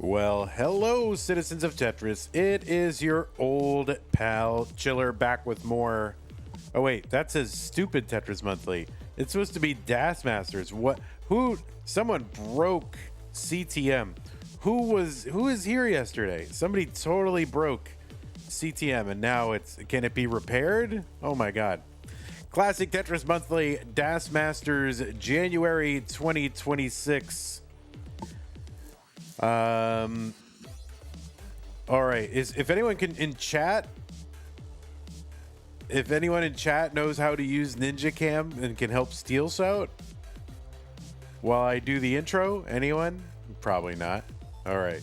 Well, hello, citizens of Tetris. It is your old pal Chiller back with more. Oh wait, that says stupid Tetris Monthly. It's supposed to be Das Masters. What? Who? Someone broke CTM. Who is here yesterday? Somebody totally broke CTM, and now can it be repaired? Oh my god. Classic Tetris Monthly, Das Masters, January 2026. All right. If anyone in chat knows how to use Ninja Cam and can help Steelce out while I do the intro, anyone? Probably not. All right.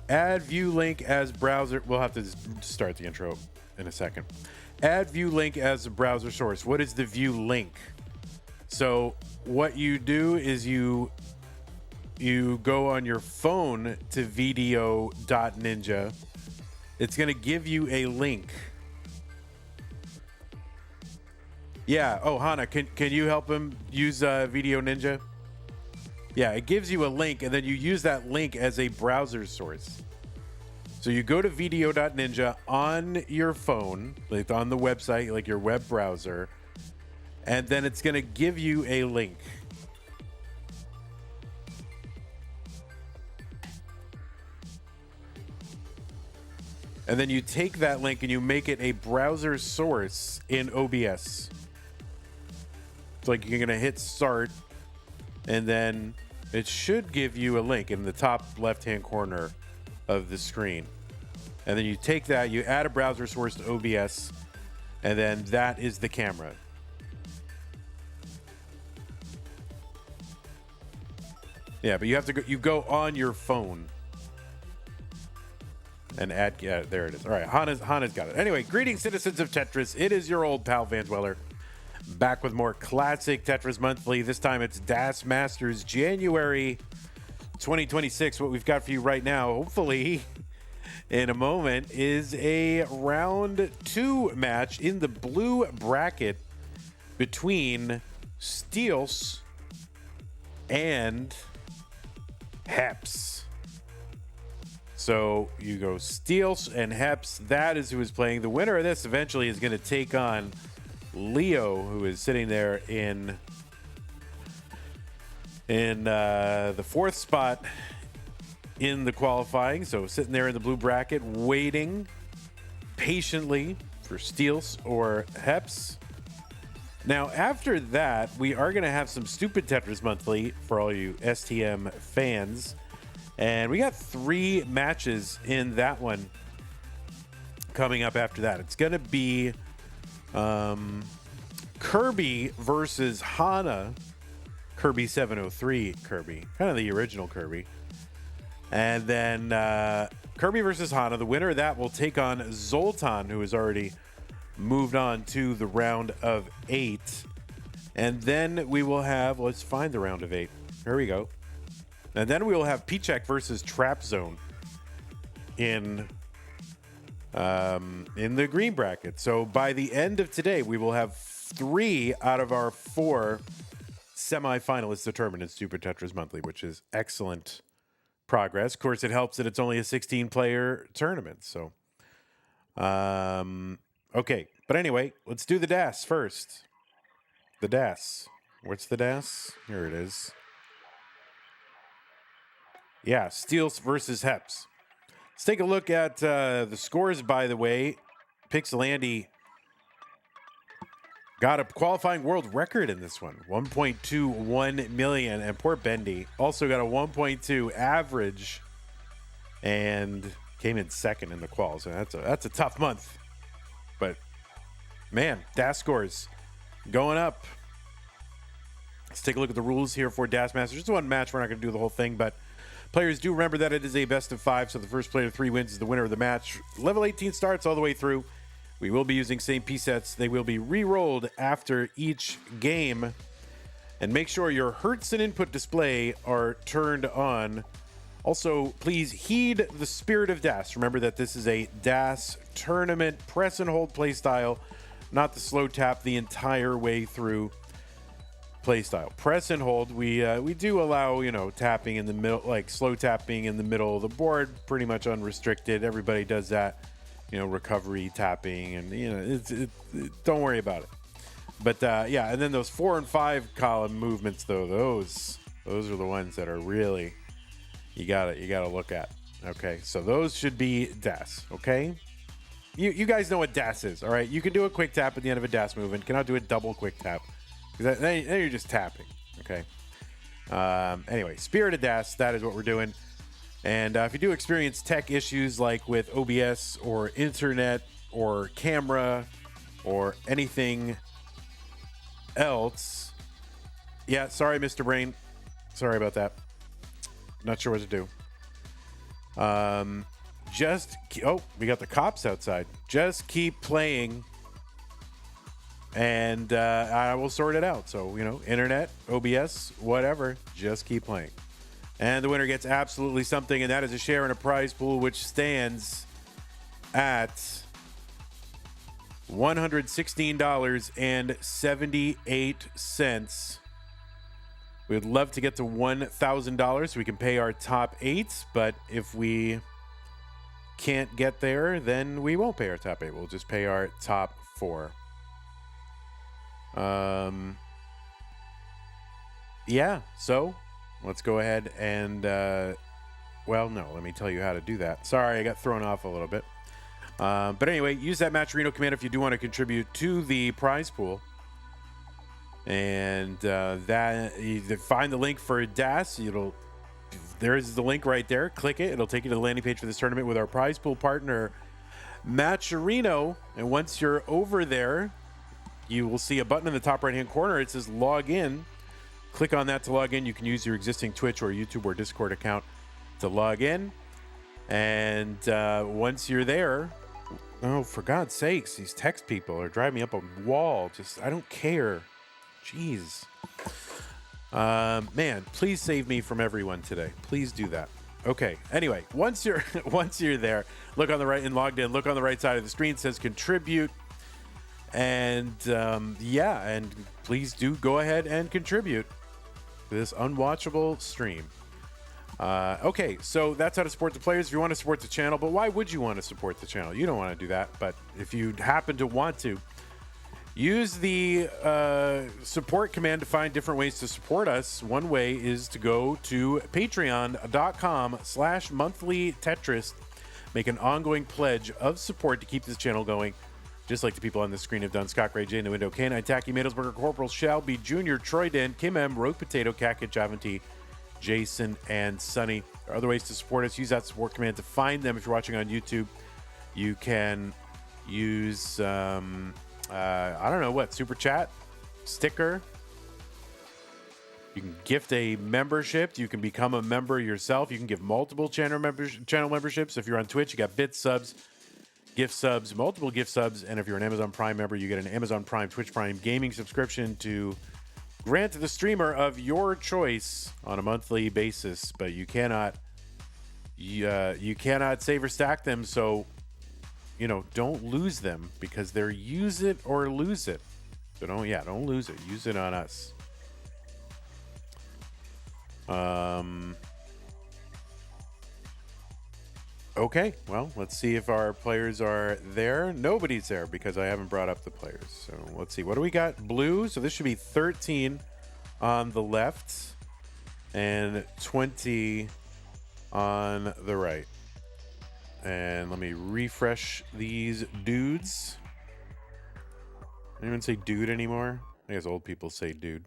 Add view link as browser. We'll have to start the intro in a second. Add view link as a browser source. What is the view link? So what you do is you go on your phone to video.ninja. It's going to give you a link. Yeah. Oh, Hana, can you help him use Video Ninja? Yeah, it gives you a link, and then you use that link as a browser source. So you go to video.ninja on your phone, like on the website, like your web browser, and then it's going to give you a link. And then you take that link and you make it a browser source in OBS. It's like you're going to hit start, and then it should give you a link in the top left-hand corner of the screen. And then you take that, you add a browser source to OBS, and then that is the camera. Yeah, but you have to go, you go on your phone and add, yeah, there it is. All right, Hana's got it. Anyway, greetings, citizens of Tetris. It is your old pal, Van Dweller, back with more classic Tetris Monthly. This time it's Das Masters, January 2026. What we've got for you right now, hopefully in a moment, is a round 2 match in the blue bracket between Steelce and Hepps. So you go Steelce and Hepps. That is who is playing. The winner of this eventually is going to take on Leo, who is sitting there in the 4th spot in the qualifying. So sitting there in the blue bracket, waiting patiently for Steelce or Hepps. Now, after that, we are going to have some stupid Tetris Monthly for all you STM fans. And we got 3 matches in that one coming up after that. It's going to be Kirby versus Hana. Kirby 703 Kirby. Kind of the original Kirby. And then Kirby versus Hana. The winner of that will take on Zoltan, who has already moved on to the round of 8. And then we will have, let's find the round of 8. Here we go. And then we will have Pichek versus Trap Zone in the green bracket. So by the end of today, we will have 3 out of our 4 semifinalists determined in Stupid Tetris Monthly, which is excellent progress. Of course, it helps that it's only a 16-player tournament. So, okay. But anyway, let's do the DAS first. The DAS. What's the DAS? Here it is. Yeah, Steelce versus Hepps. Let's take a look at the scores, by the way. Pixel Andy got a qualifying world record in this one, 1.21 million. And poor Bendy also got a 1.2 average and came in 2nd in the qual. So that's a tough month. But, man, DAS scores going up. Let's take a look at the rules here for Das Masters. Just one match. We're not going to do the whole thing, but players do remember that it is a best of 5, so the first player to 3 wins is the winner of the match. Level 18 starts all the way through. We will be using same piece sets. They will be re-rolled after each game. And make sure your Hertz and input display are turned on. Also, please heed the spirit of DAS. Remember that this is a DAS tournament press and hold play style, not the slow tap the entire way through. play style. Press and hold. We do allow, tapping in the middle, like slow tapping in the middle of the board, pretty much unrestricted. Everybody does that, recovery tapping, and don't worry about it. But yeah, and then those 4 and 5 column movements, though, those are the ones that are really you gotta look at. Okay, so those should be DAS. Okay, you guys know what DAS is, all right? You can do a quick tap at the end of a DAS movement. Cannot do a double quick tap. Then you're just tapping. Okay. Anyway, spirited DAS. That is what we're doing. And if you do experience tech issues like with OBS or internet or camera or anything else, yeah, sorry, Mr. Brain. Sorry about that. Not sure what to do. We got the cops outside. Just keep playing, and I will sort it out. So, internet, OBS, whatever, just keep playing. And the winner gets absolutely something, and that is a share in a prize pool, which stands at $116.78. We would love to get to $1,000 so we can pay our top 8, but if we can't get there, then we won't pay our top 8. We'll just pay our top 4. Yeah, so let's go ahead and, let me tell you how to do that. Sorry, I got thrown off a little bit. But anyway, use that Matcherino command if you do want to contribute to the prize pool. And you find the link for DAS. There's the link right there. Click it. It'll take you to the landing page for this tournament with our prize pool partner, Matcherino. And once you're over there, you will see a button in the top right-hand corner. It says log in. Click on that to log in. You can use your existing Twitch or YouTube or Discord account to log in. And once you're there, oh, for God's sakes, these text people are driving me up a wall. I don't care. Jeez. Man, please save me from everyone today. Please do that. Okay. Anyway, once you're there, look on the right and logged in. Look on the right side of the screen. It says contribute. And and please do go ahead and contribute to this unwatchable stream. Okay, so that's how to support the players if you want to support the channel. But why would you want to support the channel? You don't want to do that. But if you happen to want to, use the support command to find different ways to support us. One way is to go to patreon.com/monthly Tetris. Make an ongoing pledge of support to keep this channel going, just like the people on the screen have done. Scott Gray, J in the window, Canine, Tacky, Madelsberger, Corporal, Shelby, Jr., Troy Den, Kim M, Rogue Potato, Kakit, Javanti, Jason, and Sunny. There are other ways to support us. Use that support command to find them. If you're watching on YouTube, you can use, super chat, sticker. You can gift a membership. You can become a member yourself. You can give multiple channel memberships. If you're on Twitch, you got bit subs, gift subs, multiple gift subs. And if you're an Amazon Prime member, you get an Amazon Prime, Twitch Prime gaming subscription to grant to the streamer of your choice on a monthly basis. But you cannot save or stack them. So, don't lose them because they're use it or lose it. So don't lose it. Use it on us. Okay, well, let's see if our players are there. Nobody's there because I haven't brought up the players. So let's see. What do we got? Blue. So this should be 13 on the left and 20 on the right. And let me refresh these dudes. Anyone say dude anymore? I guess old people say dude.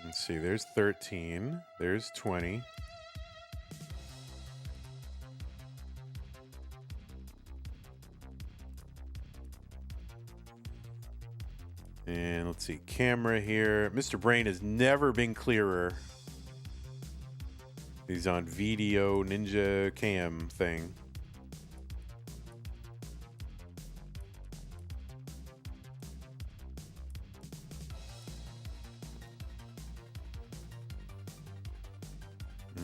Let's see, there's 13, there's 20. And let's see, camera here. Mr. Brain has never been clearer. He's on video ninja cam thing.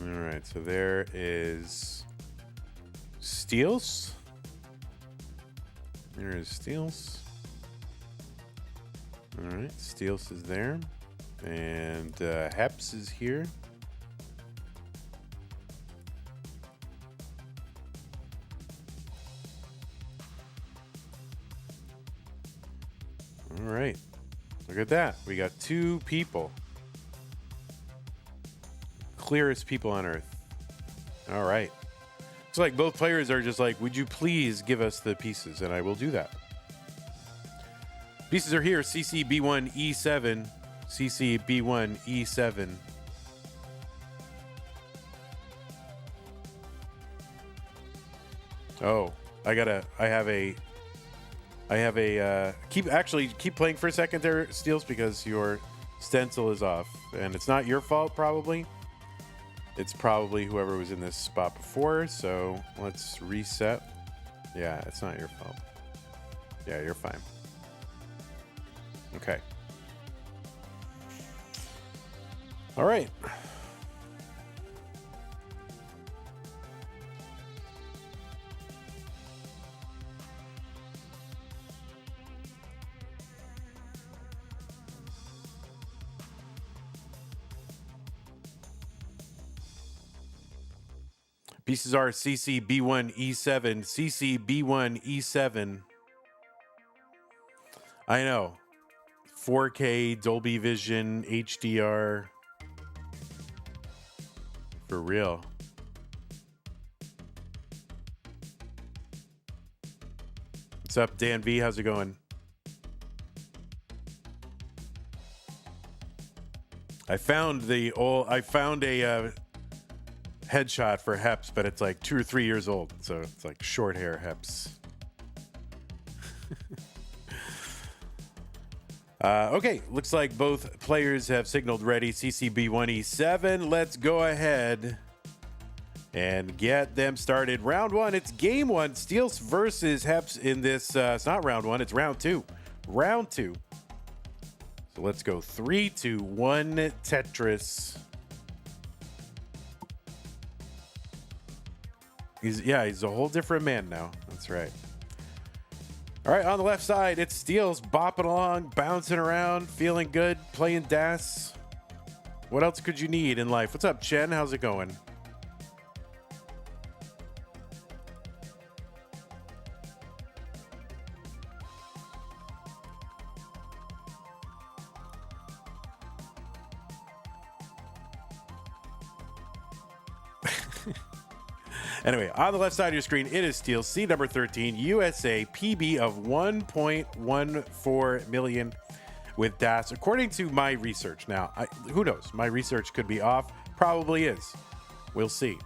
All right, so there is Steelce. There is Steelce. All right, Steelce is there. And Hepps is here. All right, look at that. We got 2 people. Clearest people on Earth. All right. It's like both players are just like, would you please give us the pieces? And I will do that. Pieces are here. CCB1E7. CCB1E7. Oh, I have a keep playing for a second there, Steelce, because your stencil is off. And it's not your fault, probably. It's probably whoever was in this spot before, so let's reset. Yeah, it's not your fault. Yeah, you're fine. Okay. All right. Pieces are CCB1E7, CCB1E7. I know. 4K, Dolby Vision, HDR. For real. What's up, Dan V? How's it going? I found a headshot for Hepps, but it's like 2 or 3 years old, so it's like short hair Hepps. Okay, looks like both players have signaled ready. CCB1E7. Let's go ahead and get them started. Round 1, it's game 1. Steelce versus Hepps in this. It's not round 1, it's round 2. Round 2. So let's go 3, 2, 1, Tetris. He's a whole different man now. That's right. All right, on the left side, it's Steelce bopping along, bouncing around, feeling good, playing DAS. What else could you need in life? What's up, Chen? How's it going? Anyway, on the left side of your screen, it is Steelce, C number 13, USA, PB of 1.14 million with DAS, according to my research. Now, who knows? My research could be off. Probably is. We'll see.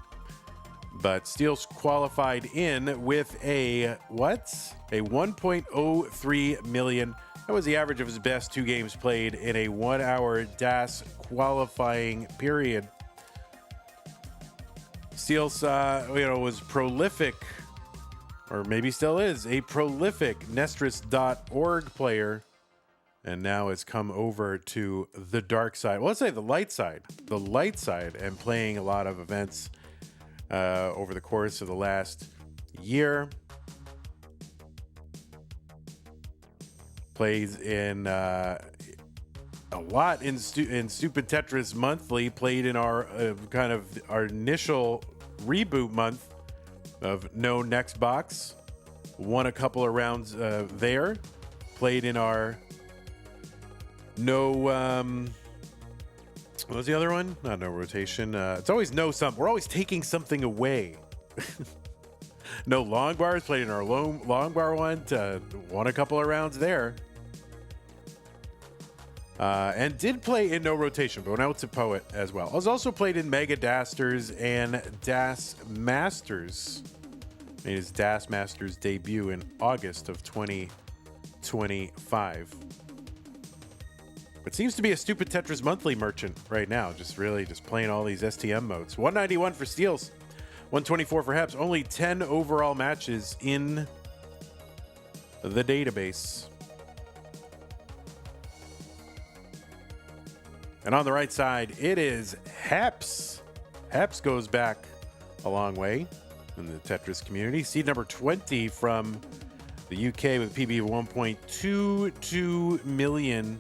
But Steelce qualified in with a 1.03 million. That was the average of his best 2 games played in a 1-hour DAS qualifying period. Steelce, was prolific, or maybe still is, a prolific Nestris.org player, and now has come over to the dark side. Well, let's say the light side, and playing a lot of events over the course of the last year. Plays in a lot in Stupid Tetris Monthly. Played in our our initial reboot month of No Next Box. Won a couple of rounds there. Played in our No what was the other one? Not No Rotation. It's always no something. We're always taking something away. No Long Bars. Played in our long bar one. Won a couple of rounds there. And did play in No Rotation, but went out to Poet as well. I was also played in Mega Dasters and DAS Masters. Made his DAS Masters debut in August of 2025. But seems to be a Stupid Tetris Monthly merchant right now. Just playing all these STM modes. 191 for Steelce, 124 for Hepps. Only 10 overall matches in the database. And on the right side, it is Hepps. Hepps goes back a long way in the Tetris community. Seed number 20 from the UK with a PB of 1.22 million.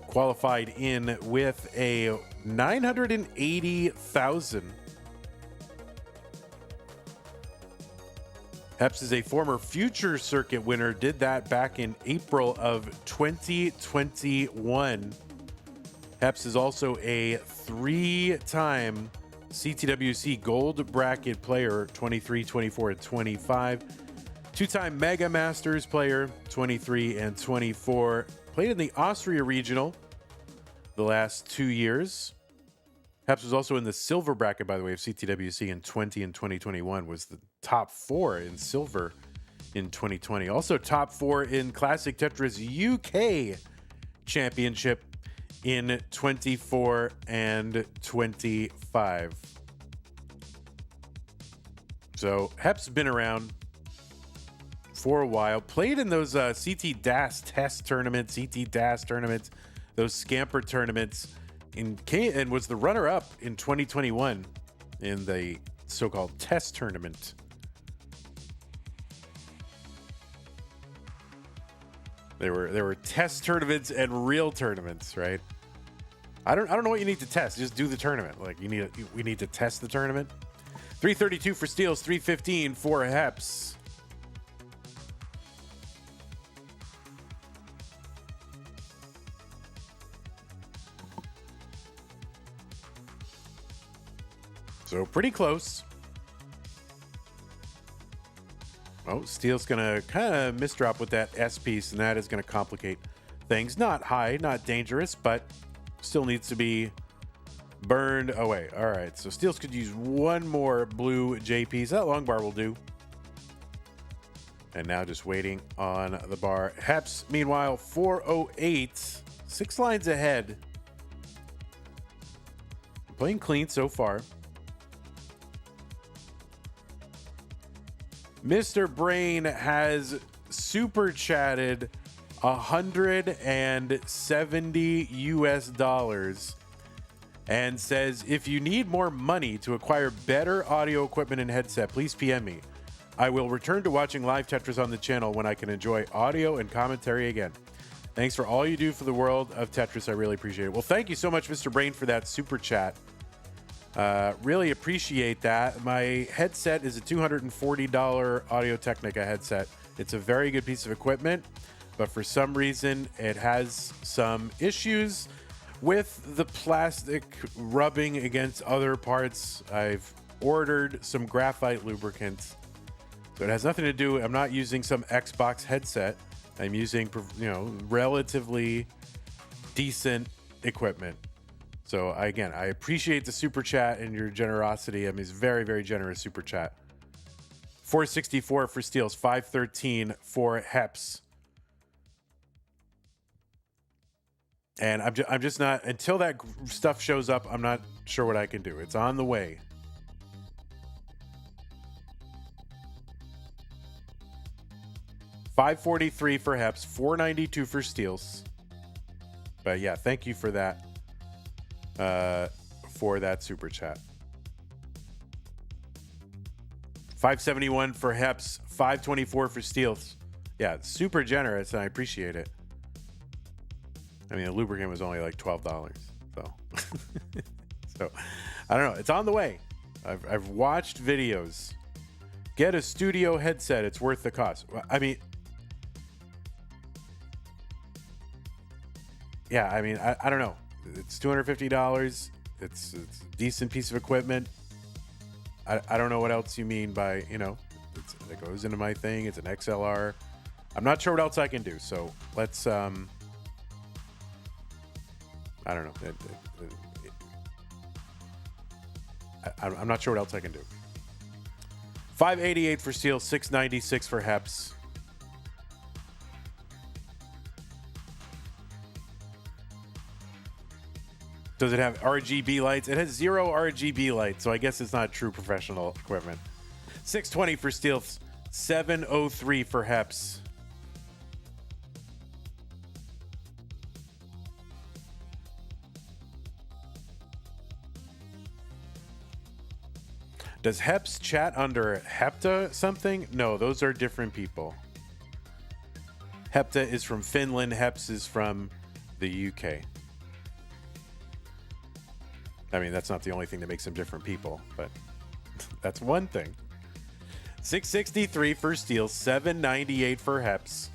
Qualified in with a 980,000. Hepps is a former Future Circuit winner, did that back in April of 2021. Hepps is also a 3-time CTWC Gold Bracket player, 23, 24, and 25. 2-time Mega Masters player, 23 and 24. Played in the Austria Regional the last 2 years. Hepps was also in the silver bracket, by the way, of CTWC in 20 and 2021, was the top 4 in silver in 2020. Also top 4 in Classic Tetris UK Championship in 24 and 25. So Hepps been around for a while. Played in those CT DAS test tournaments, CT DAS tournaments, those Scamper tournaments, and was the runner-up in 2021 in the so-called test tournament. There were test tournaments and real tournaments, right? I don't know what you need to test. Just do the tournament. Like we need to test the tournament. 332 for Steelce, 315 for Hepps. So pretty close. Oh, Steel's gonna kind of misdrop with that S piece, and that is gonna complicate things. Not high, not dangerous, but still needs to be burned away. All right, so Steelce could use one more blue J piece. That long bar will do. And now just waiting on the bar. Hepps, meanwhile, 408, 6 lines ahead. Playing clean so far. Mr. Brain has super chatted $170 US and says, if you need more money to acquire better audio equipment and headset, please PM me. I will return to watching live Tetris on the channel when I can enjoy audio and commentary again. Thanks for all you do for the world of Tetris. I really appreciate it. Well, thank you so much, Mr. Brain, for that super chat. Really appreciate that. My headset is a $240 Audio-Technica headset. It's a very good piece of equipment, but for some reason it has some issues with the plastic rubbing against other parts. I've ordered some graphite lubricant, so it has nothing to do. I'm not using some Xbox headset. I'm using, relatively decent equipment. So again, I appreciate the super chat and your generosity. I mean, it's very, very generous super chat. 464 for Steelce, 513 for Hepps. And I'm just not, until that stuff shows up, I'm not sure what I can do. It's on the way. $543 for Hepps, $492 for Steelce. But yeah, thank you for that. For that super chat. 571 for Hepps, 524 for Steelce. Yeah, super generous, and I appreciate it. I mean, the lubricant was only like $12, so so I don't know. It's on the way. I've watched videos. Get a studio headset. It's worth the cost. I mean, yeah. I mean, I don't know. It's $250. It's a decent piece of equipment. I don't know what else you mean by, it goes into my thing. It's an XLR. I'm not sure what else I can do. So let's, I don't know. I'm not sure what else I can do. 588 for Steelce, 696 for Hepps. Does it have RGB lights? It has 0 RGB lights, so I guess it's not true professional equipment. 620 for Steelce, 703 for Hepps. Does Hepps chat under Hepta something? No, those are different people. Hepta is from Finland. Hepps is from the UK. I mean, that's not the only thing that makes them different people, but that's one thing. 663 for Steelce, 798 for Hepps.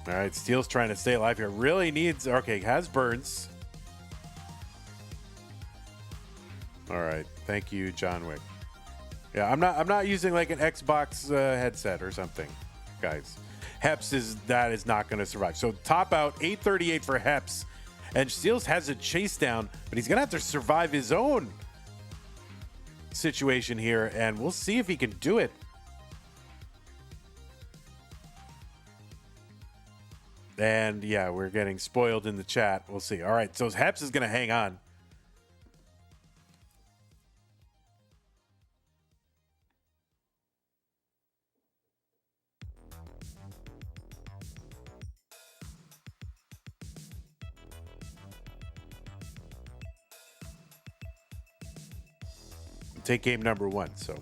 All right, Steelce trying to stay alive here. Really needs, okay, has burns. All right, thank you, John Wick. Yeah, I'm not using like an Xbox headset or something, guys. Hepps is not going to survive. So top out 838 for Hepps, and Steelce has a chase down, but he's going to have to survive his own situation here, and we'll see if he can do it. And yeah, we're getting spoiled in the chat. We'll see. All right, so Hepps is going to hang on. Take game number one. So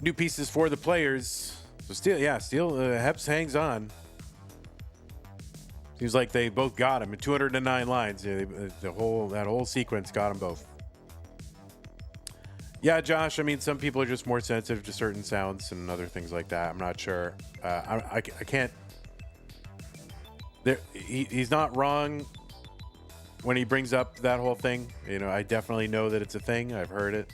new pieces for the players. So Hepps hangs on. Seems like they both got him in 209 lines. Yeah, that whole sequence got them both. Yeah, Josh. I mean, some people are just more sensitive to certain sounds and other things like that. I'm not sure. I can't. He's not wrong when he brings up that whole thing. You know, I definitely know that it's a thing. I've heard it,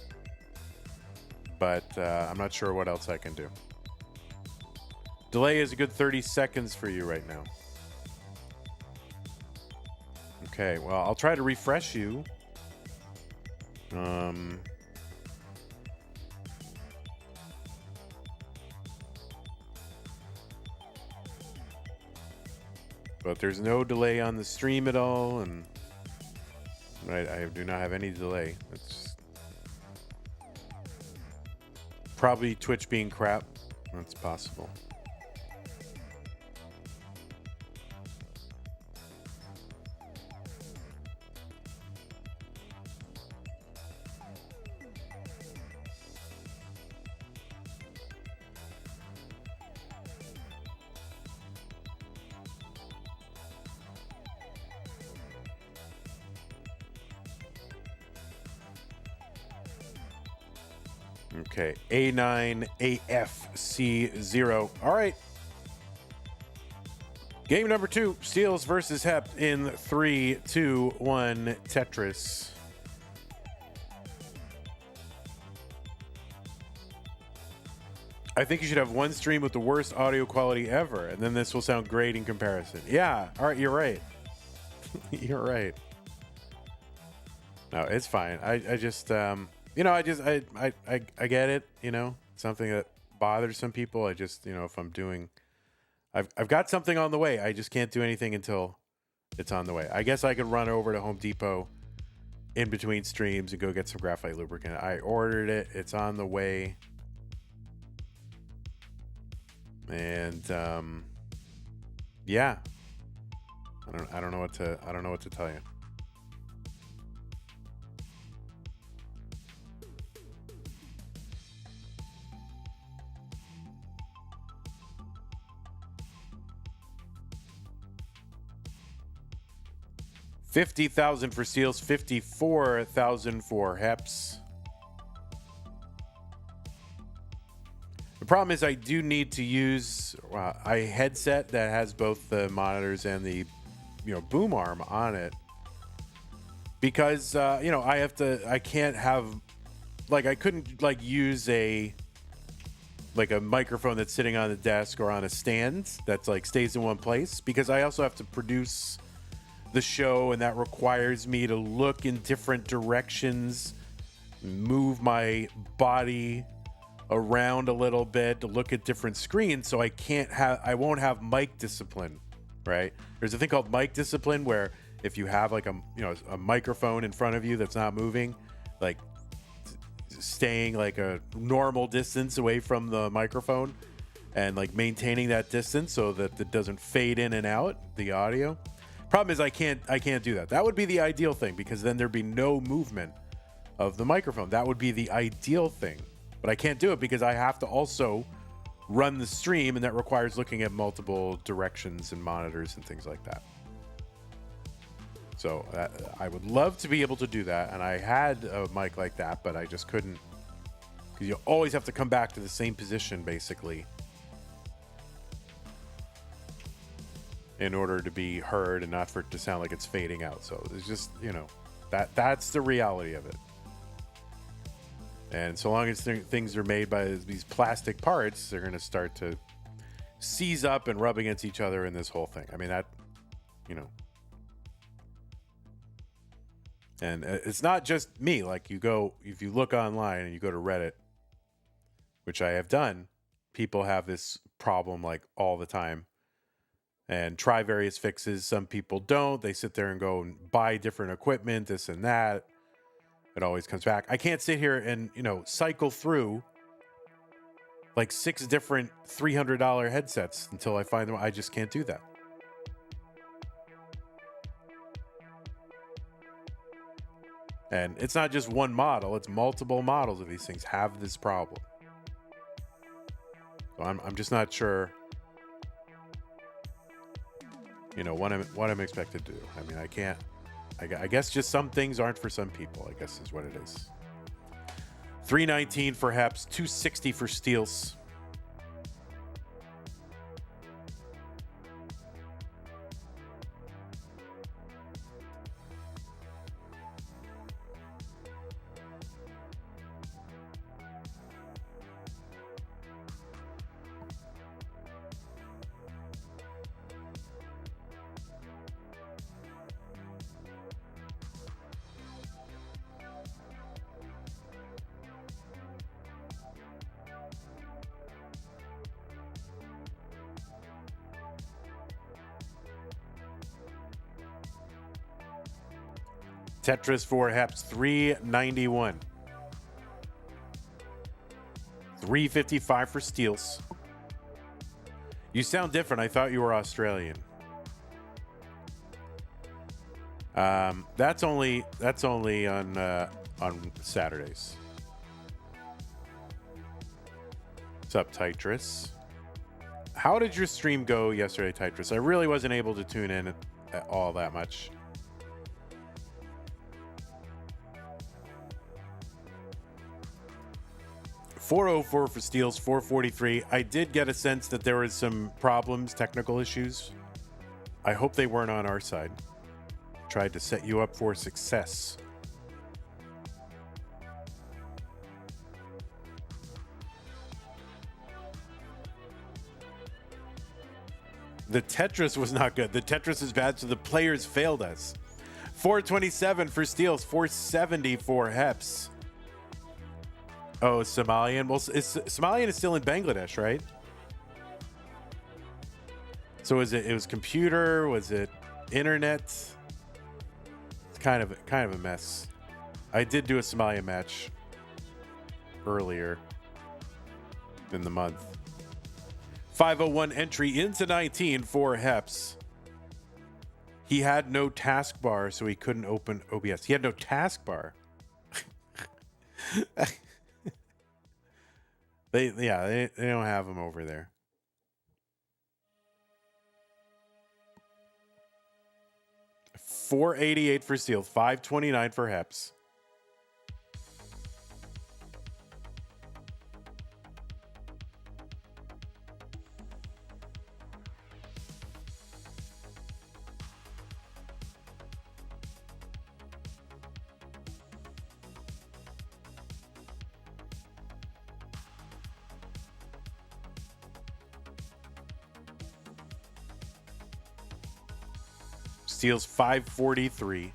but I'm not sure what else I can do. Delay is a good 30 seconds for you right now. Okay, well, I'll try to refresh you. But there's no delay on the stream at all, and I do not have any delay. It's probably Twitch being crap. That's possible. Okay, A9AFC0. All right. Game number 2, Steelce versus Hepps in 3, 2, 1, Tetris. I think you should have one stream with the worst audio quality ever, and then this will sound great in comparison. Yeah, all right, you're right. You're right. No, it's fine. I just you know, I get it, you know, something that bothers some people. I just, you know, if I'm doing, I've got something on the way. I just can't do anything until it's on the way. I guess I could run over to Home Depot in between streams and go get some graphite lubricant. I ordered it. It's on the way. And yeah, I don't know what to tell you. $50,000 for Steelce, $54,000 for Hepps. The problem is I do need to use a headset that has both the monitors and the, you know, boom arm on it, because you know, I can't have, like, I couldn't like use a microphone that's sitting on the desk or on a stand that's like stays in one place, because I also have to produce the show, and that requires me to look in different directions, move my body around a little bit to look at different screens. So I won't have mic discipline, right? There's a thing called mic discipline where if you have like a microphone in front of you that's not moving, like staying like a normal distance away from the microphone, and like maintaining that distance so that it doesn't fade in and out the audio. Problem is I can't do that. That would be the ideal thing, because then there'd be no movement of the microphone. That would be the ideal thing. But I can't do it because I have to also run the stream, and that requires looking at multiple directions and monitors and things like that. So I would love to be able to do that, and I had a mic like that, but I just couldn't, because you always have to come back to the same position basically in order to be heard and not for it to sound like it's fading out. So it's just, you know, that's the reality of it. And so long as things are made by these plastic parts, they're going to start to seize up and rub against each other in this whole thing. I mean, that, you know. And it's not just me. Like, if you look online and you go to Reddit, which I have done, people have this problem like all the time and try various fixes. Some people don't. They sit there and go and buy different equipment, this and that. It always comes back. I can't sit here and, you know, cycle through like 6 different $300 headsets until I find them. I just can't do that. And it's not just one model, it's multiple models of these things have this problem. So I'm just not sure, you know, what I'm expected to do. I mean, I guess just some things aren't for some people, I guess is what it is. $319 for Hepps, $260 for Steelce. Tetris for Hepps, $391. $355 for Steelce. You sound different. I thought you were Australian. That's only on Saturdays. What's up, Tetris? How did your stream go yesterday, Tetris? I really wasn't able to tune in at all that much. $404 for Steelce, $443. I did get a sense that there was some problems, technical issues. I hope they weren't on our side. Tried to set you up for success. The Tetris was not good. The Tetris is bad, so the players failed us. $427 for Steelce, $470 for Hepps. Oh, Somalian. Well, Somalian is still in Bangladesh, right? So it was computer? Was it internet? It's kind of a mess. I did do a Somalian match earlier in the month. 501 entry into 19 for Hepps. He had no taskbar, so he couldn't open OBS. He had no taskbar. They don't have them over there. $488 for Steelce, $529 for Hepps. Steelce, $543.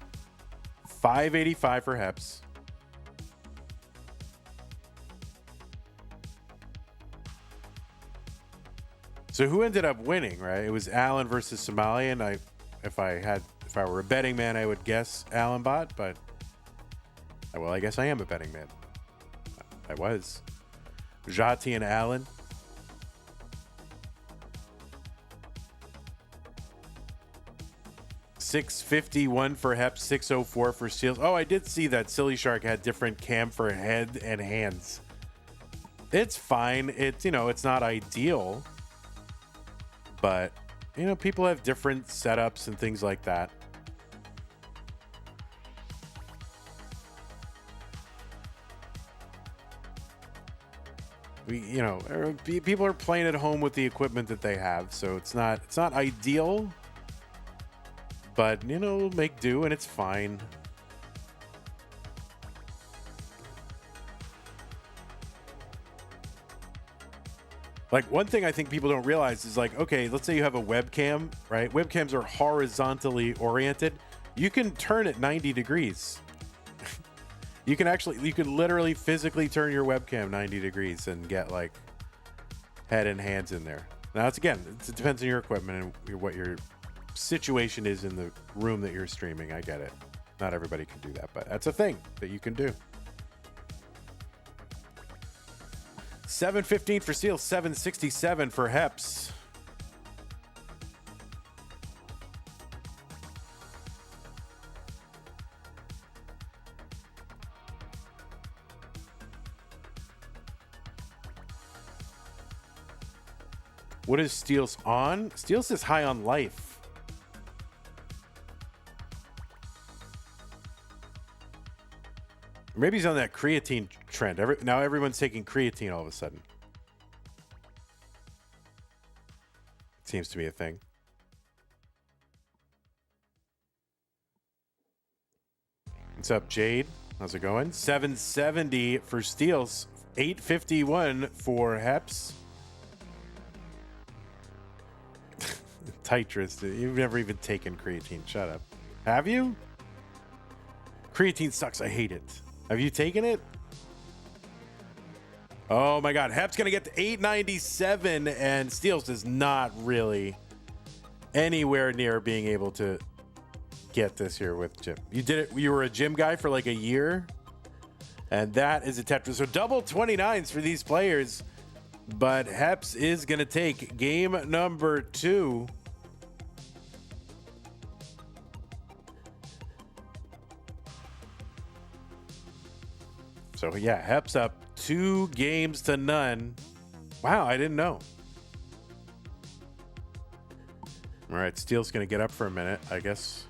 $585 for Hepps. So who ended up winning, right? It was Allen versus Somalian. If I were a betting man, I would guess Allen bot, but well, I guess I am a betting man. I was. Jati and Allen. 651 for Hepps, 604 for Steelce. Oh, I did see that Silly Shark had different cam for head and hands. It's fine. It's, you know, it's not ideal, but, you know, people have different setups and things like that. You know, people are playing at home with the equipment that they have, so it's not ideal, but, you know, make do and it's fine. Like, one thing I think people don't realize is, like, okay, let's say you have a webcam, right? Webcams are horizontally oriented. You can turn it 90 degrees. You can literally physically turn your webcam 90 degrees and get, like, head and hands in there. Now, it depends on your equipment and what your situation is in the room that you're streaming. I get it. Not everybody can do that, but that's a thing that you can do. 715 for Steelce, 767 for Hepps. What is Steelce on? Steelce is high on life. Maybe he's on that creatine trend. Now everyone's taking creatine all of a sudden. Seems to be a thing. What's up, Jade? How's it going? 770 for Steelce, 851 for Hepps. Tetris, you've never even taken creatine. Shut up. Have you? Creatine sucks. I hate it. Have you taken it? Oh my God. Hep's going to get to 897 and Steelce is not really anywhere near being able to get this here with Jim. You did it. You were a gym guy for like a year and that is a Tetris. So double 29s for these players, but Hepps is going to take game number 2. So yeah, Hepps up 2 games to none. Wow, I didn't know. All right, Steel's gonna get up for a minute, I guess.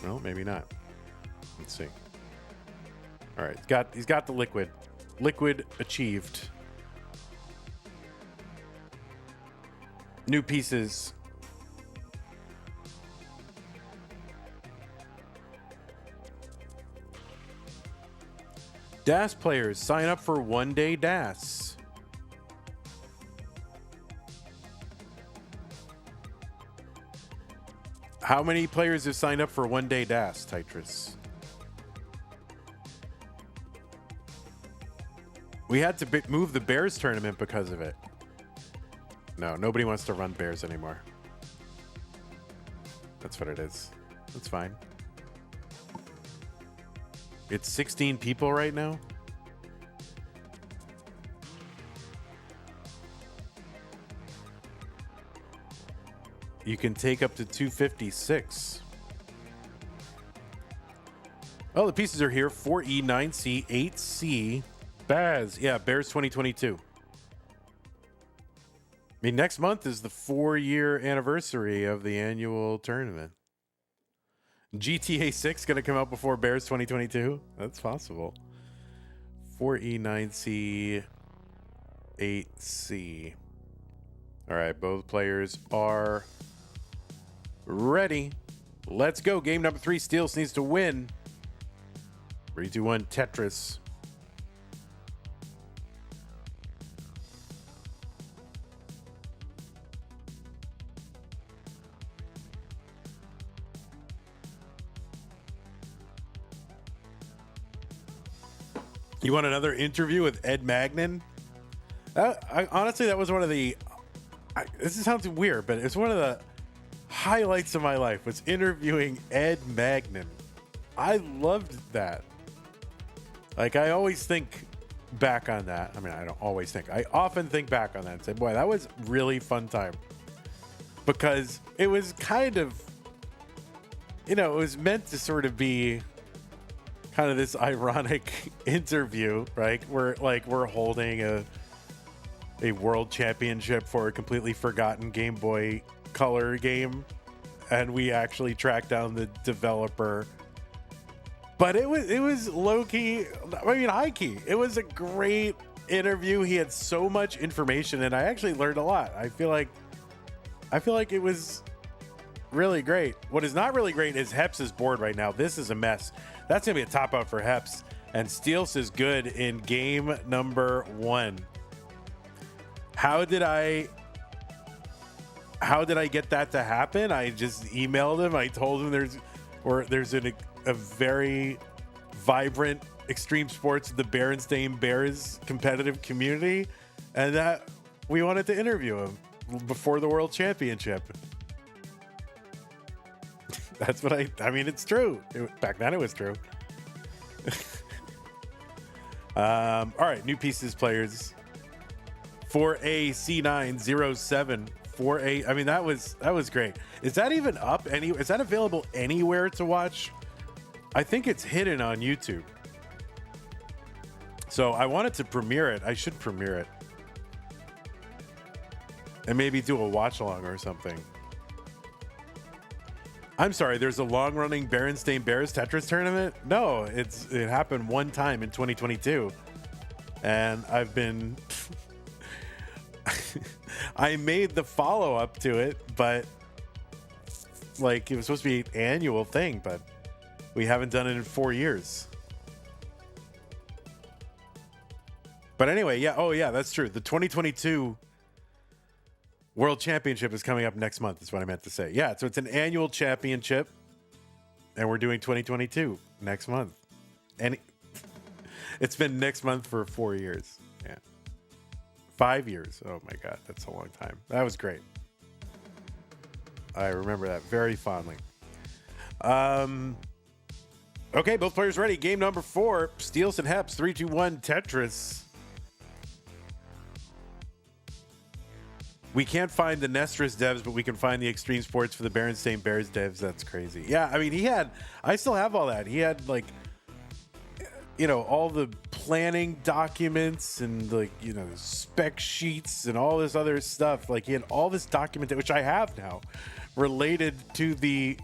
No, maybe not. Let's see. All right, he's got the liquid. Liquid achieved. New pieces. DAS players, sign up for 1-day DAS. How many players have signed up for 1-day DAS, Tetris? We had to move the Bears tournament because of it. No, nobody wants to run Bears anymore. That's what it is. That's fine. It's 16 people right now. You can take up to 256. Oh, the pieces are here. 4E, 9C, 8C. Baz. Yeah, Bears 2022. I mean, next month is the 4-year anniversary of the annual tournament. GTA 6 going to come out before Bears 2022? That's possible. 4E, 9C, 8C. All right, both players are ready. Let's go. Game number 3. Steelce needs to win. 3, 2, 1, Tetris. You want another interview with Ed Magnin? Honestly, that was one of the... this sounds weird, but it's one of the highlights of my life was interviewing Ed Magnin. I loved that. Like, I always think back on that. I mean, I don't always think. I often think back on that and say, boy, that was really fun time. because it was kind of, it was meant to sort of be kind of this ironic interview, right? We're holding a world championship for a completely forgotten Game Boy Color game, and we actually tracked down the developer. But it was low key, high key. It was a great interview. He had so much information, and I actually learned a lot. I feel like it was really great. What is not really great is Hepps is bored right now. This is a mess. That's gonna be a top out for Hepps. And Steelce is good in game number 1. How did I get that to happen? I just emailed him. I told him there's a very vibrant extreme sports, the Berenstain Bears competitive community, and that we wanted to interview him before the World Championship. That's what I mean, it's true. Back then it was true. All right, new pieces, players. 4A C907. 4A. I mean, that was great. Is that even up? Is that available anywhere to watch? I think it's hidden on YouTube. So I wanted to premiere it. I should premiere it. And maybe do a watch along or something. I'm sorry, there's a long-running Berenstain Bears Tetris tournament? No, it happened one time in 2022. And I've been... I made the follow-up to it, but like it was supposed to be an annual thing, but we haven't done it in 4 years. But anyway, yeah. Oh, yeah, that's true. The 2022 World Championship is coming up next month, is what I meant to say. Yeah, so it's an annual championship, and we're doing 2022 next month. And it's been next month for 4 years. Yeah. 5 years. Oh, my God. That's a long time. That was great. I remember that very fondly. Okay, both players ready. Game number 4. Steelce and Hepps. 3, 2, 1. Tetris. We can't find the Nestris devs, but we can find the Extreme Sports for the Berenstain Bears devs. That's crazy. Yeah, I mean, I still have all that. He had, like, all the planning documents and, like, spec sheets and all this other stuff. Like, he had all this document, which I have now, related to the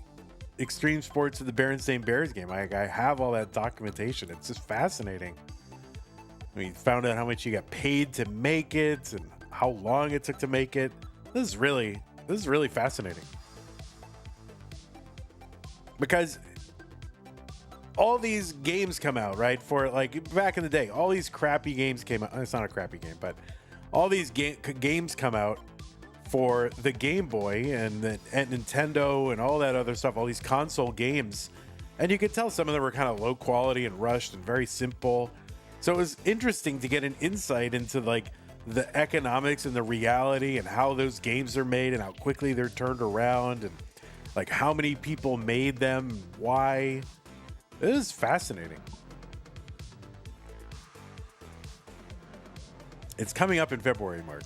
Extreme Sports of the Berenstain Bears game. I have all that documentation. It's just fascinating. I mean, found out how much you got paid to make it and how long it took to make it. This is really fascinating. Because all these games come out, right? For like back in the day, all these crappy games came out. It's not a crappy game, but all these games come out for the Game Boy and Nintendo and all that other stuff, all these console games. And you could tell some of them were kind of low quality and rushed and very simple. So it was interesting to get an insight into like the economics and the reality and how those games are made and how quickly they're turned around and like how many people made them and why. It is fascinating. It's coming up in February, Mark.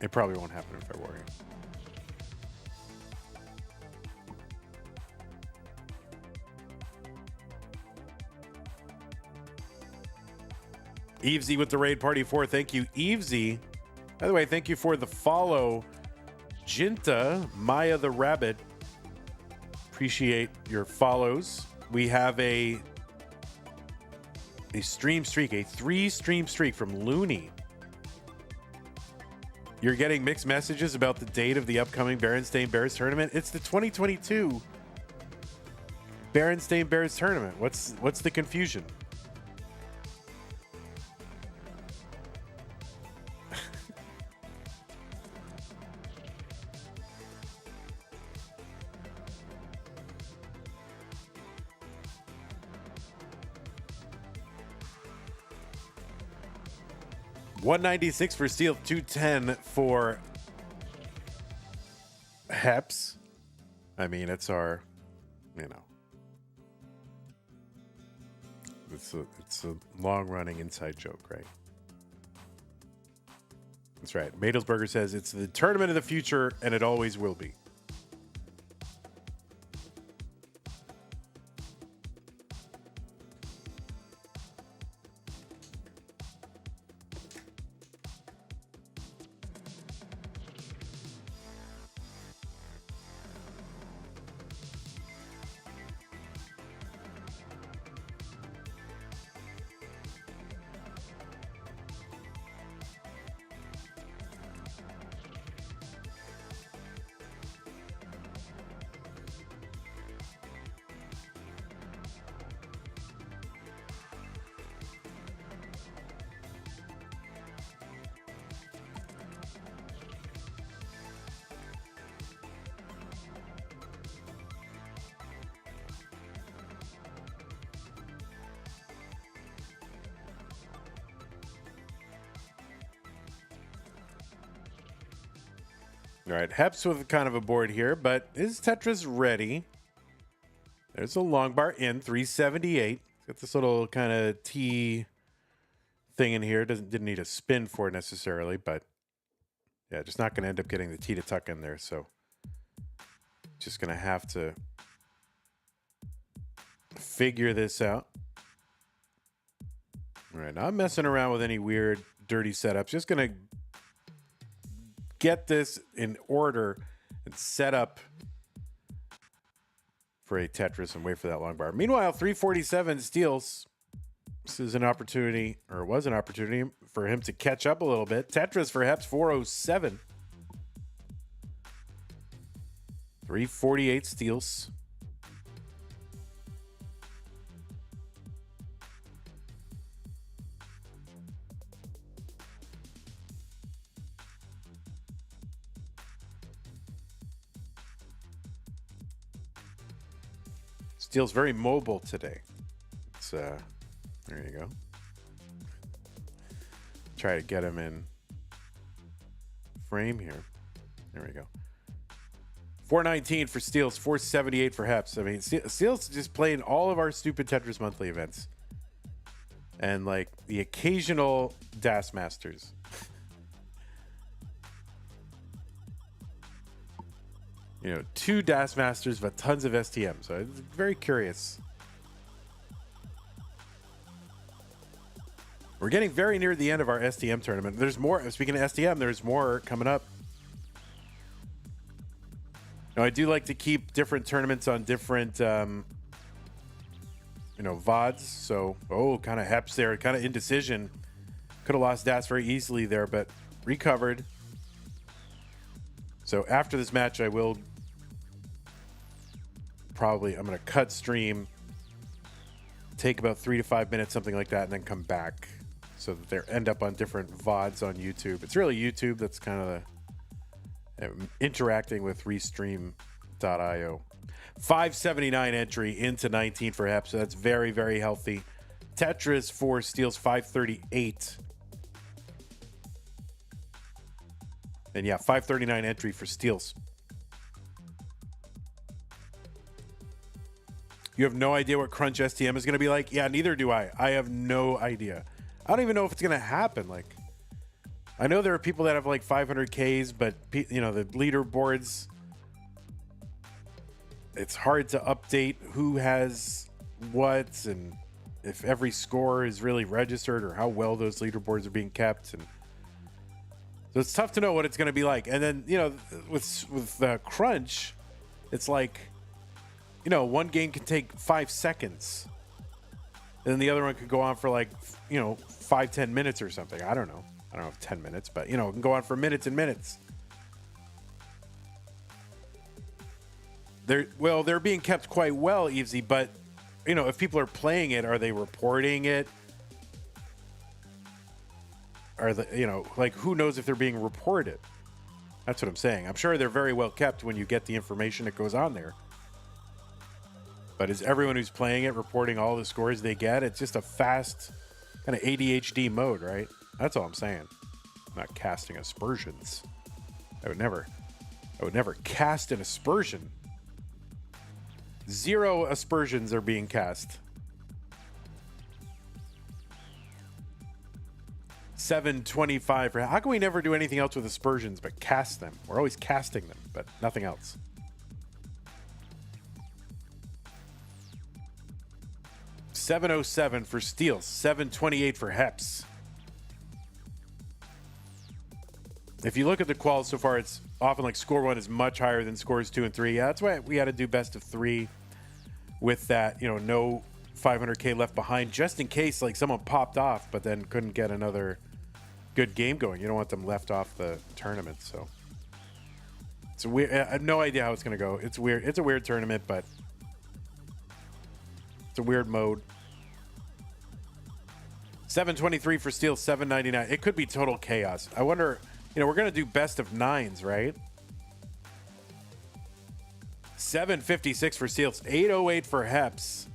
It probably won't happen in February. Evesy with the raid party 4. Thank you, Evesy. By the way, thank you for the follow. Jinta, Maya the Rabbit. Appreciate your follows. We have a stream streak, a 3-stream streak from Looney. You're getting mixed messages about the date of the upcoming Berenstain Bears tournament. It's the 2022 Berenstain Bears tournament. What's the confusion? $196 for Steel, $210 for Hepps. I mean, it's our, it's a long-running inside joke, right? That's right. Madelsberger says it's the tournament of the future, and it always will be. All right, Hepps with kind of a board here, but is Tetris ready? There's a long bar in 378. Got this little kind of T thing in here. Didn't need a spin for it necessarily, but yeah, just not going to end up getting the T to tuck in there. So just going to have to figure this out. All right, not messing around with any weird, dirty setups. Just going to get this in order and set up for a Tetris and wait for that long bar. Meanwhile, 347 Steelce. This is an opportunity, or was an opportunity, for him to catch up a little bit. Tetris for Hepps, 407. 348 Steelce. Steelce very mobile today. It's there you go. Try to get him in frame here. There we go. 419 for Steelce, 478 for Hepps. I mean, Steelce just playing all of our stupid Tetris monthly events. And like the occasional Das Masters. You know, 2 Das Masters, but tons of STM. So I'm very curious. We're getting very near the end of our STM tournament. There's more. Speaking of STM, there's more coming up. Now, I do like to keep different tournaments on different, VODs. So, kind of Hepps there, kind of indecision. Could have lost Das very easily there, but recovered. So after this match, I will I'm going to cut stream, take about 3 to 5 minutes, something like that, and then come back so that they end up on different VODs on YouTube. It's really YouTube that's kind of interacting with Restream.io. 579 entry into 19 for Hepps, so that's very, very healthy. Tetris for Steelce, 538. And yeah, 539 entry for Steelce. You have no idea what Crunch STM is going to be like? Yeah, neither do I. I have no idea. I don't even know if it's going to happen. Like, I know there are people that have like 500Ks, but the leaderboards, it's hard to update who has what and if every score is really registered or how well those leaderboards are being kept. And so it's tough to know what it's going to be like. And then, with Crunch, it's like, one game can take 5 seconds. And then the other one could go on for like, 5-10 minutes or something. I don't know. I don't know if 10 minutes, but, it can go on for minutes and minutes. They're being kept quite well, Evesy, but, if people are playing it, are they reporting it? Are the, who knows if they're being reported? That's what I'm saying. I'm sure they're very well kept when you get the information that goes on there. But is everyone who's playing it reporting all the scores they get? It's just a fast kind of ADHD mode, right? That's all I'm saying. I'm not casting aspersions. I would never cast an aspersion. 0 aspersions are being cast. 725 for how can we never do anything else with aspersions but cast them? We're always casting them, but nothing else. $707 for Steelce, $728 for Hepps. If you look at the quals so far, it's often like score 1 is much higher than scores 2 and 3. Yeah, that's why we had to do best of 3 with that, no 500K left behind, just in case like someone popped off but then couldn't get another good game going. You don't want them left off the tournament. So it's weird. I have no idea how it's going to go. It's weird. It's a weird tournament, but it's a weird mode. 723 for Steelce, 799. It could be total chaos. I wonder, we're going to do best of 9s, right? 756 for Steelce, 808 for Hepps.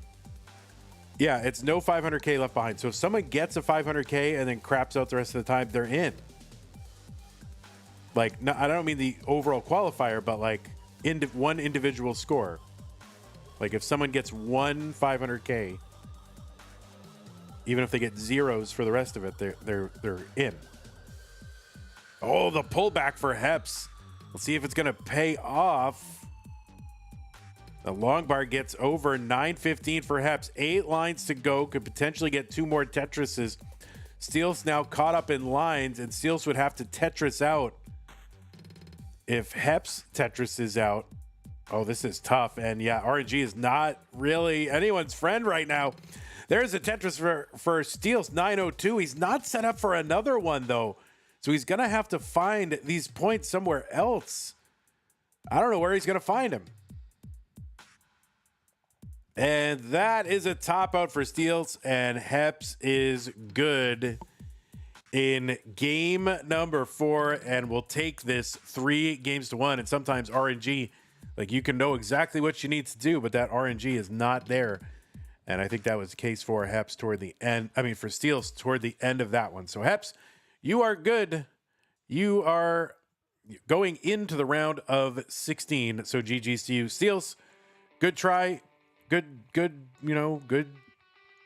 Yeah, it's no 500K left behind. So if someone gets a 500K and then craps out the rest of the time, they're in. Like, no, I don't mean the overall qualifier, but like one individual score. Like if someone gets one 500K, even if they get zeros for the rest of it, they're in. Oh, the pullback for Hepps. Let's see if it's gonna pay off. The long bar gets over 915 for Hepps. 8 lines to go. Could potentially get 2 more Tetrises. Steelce now caught up in lines, and Steelce would have to Tetris out. If Hepps Tetris is out, oh, this is tough. And yeah, RNG is not really anyone's friend right now. There's a Tetris for Steelce, 902. He's not set up for another one, though. So he's going to have to find these points somewhere else. I don't know where he's going to find them. And that is a top out for Steelce, and Hepps is good in game number 4, and we'll take this 3-1. And sometimes RNG, like you can know exactly what you need to do, but that RNG is not there. And I think that was the case for Hepps toward the end. I mean, for Steelce toward the end of that one. So Hepps, you are good. You are going into the round of 16. So GG's to you. Steelce, good try. Good, you know, good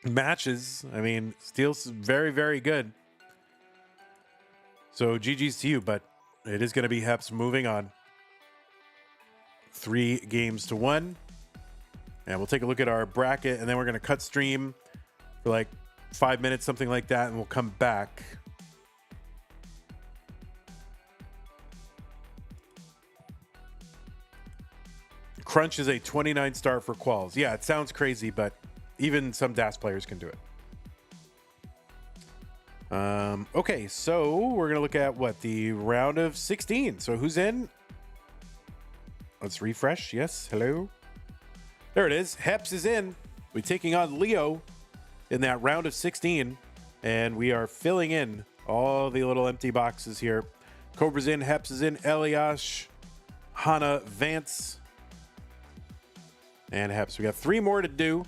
matches. I mean, Steelce is very, very good. So GG's to you, but it is going to be Hepps moving on. 3-1. And we'll take a look at our bracket, and then we're going to cut stream for like 5 minutes, something like that, and we'll come back. Crunch is a 29 star for quals. Yeah, it sounds crazy, but even some DAS players can do it. Okay, so we're going to look at what? The round of 16. So who's in? Let's refresh. Yes, hello. There it is. Hepps is in. We're taking on Leo in that round of 16. And we are filling in all the little empty boxes here. Cobra's in. Hepps is in. Eliash, Hana, Vance, and Hepps. We got 3 more to do.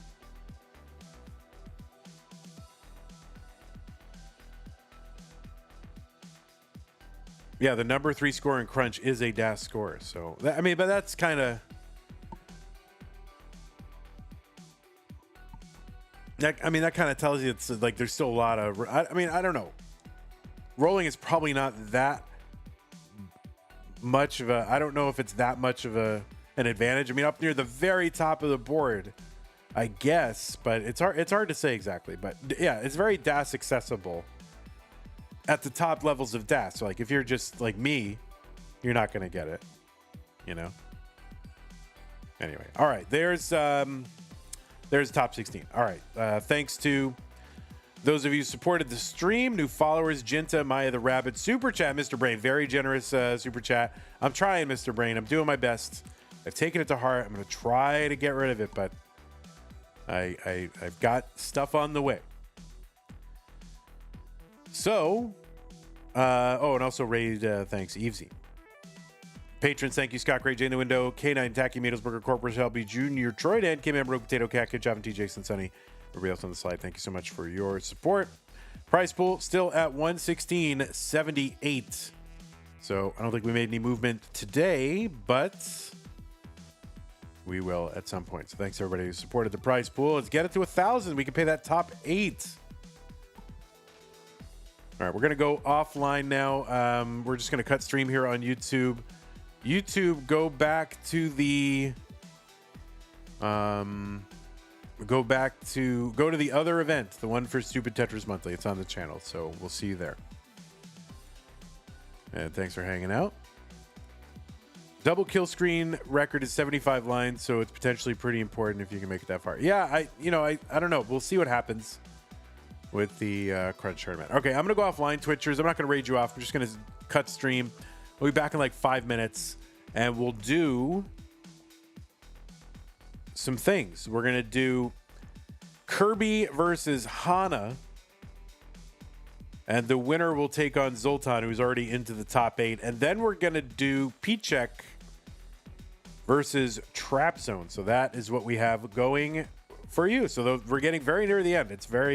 Yeah, the number 3 score in Crunch is a DAS score. So, I mean, but that's kind of... I mean, that kind of tells you it's like there's still a lot of... I mean, I don't know. Rolling is probably not that much of a... I don't know if it's that much of an advantage. I mean, up near the very top of the board, I guess, but it's hard to say exactly. But yeah, it's very DAS accessible at the top levels of DAS. So like if you're just like me, you're not going to get it, you know? Anyway, all right, there's top 16. All right, thanks to those of you who supported the stream, new followers, Jinta, Maya the Rabbit, Super Chat, Mr. Brain, very generous Super Chat. I'm trying, Mr. Brain. I'm doing my best. I've taken it to heart. I'm going to try to get rid of it, but I've got stuff on the way. So, and also raid, thanks, Evesy. Patrons, thank you, Scott Gray, Jay in the Window, K9, Tacky, Meatlesburger, Corporate Shelby Jr., Troy Dan, K-Man, Broke Potato, Cat, Kid, Javan, T, Jason, Sunny, everybody else on the slide. Thank you so much for your support. Price pool still at 116.78. So I don't think we made any movement today, but we will at some point. So thanks everybody who supported the prize pool. Let's get it to 1,000. We can pay that top 8. All right, we're going to go offline now. We're just going to cut stream here on YouTube. YouTube, go back to the... go to the other event, the one for Stupid Tetris Monthly. It's on the channel, so we'll see you there. And thanks for hanging out. Double kill screen record is 75 lines, so it's potentially pretty important if you can make it that far. Yeah, I don't know. We'll see what happens with the Crunch tournament. Okay, I'm gonna go offline, Twitchers. I'm not gonna raid you off. I'm just gonna cut stream. We'll be back in like 5 minutes, and we'll do some things. We're gonna do Kirby versus Hana, and the winner will take on Zoltan, who's already into the top 8, and then we're gonna do Pichek versus Trap Zone. So that is what we have going for you. So we're getting very near the end. It's very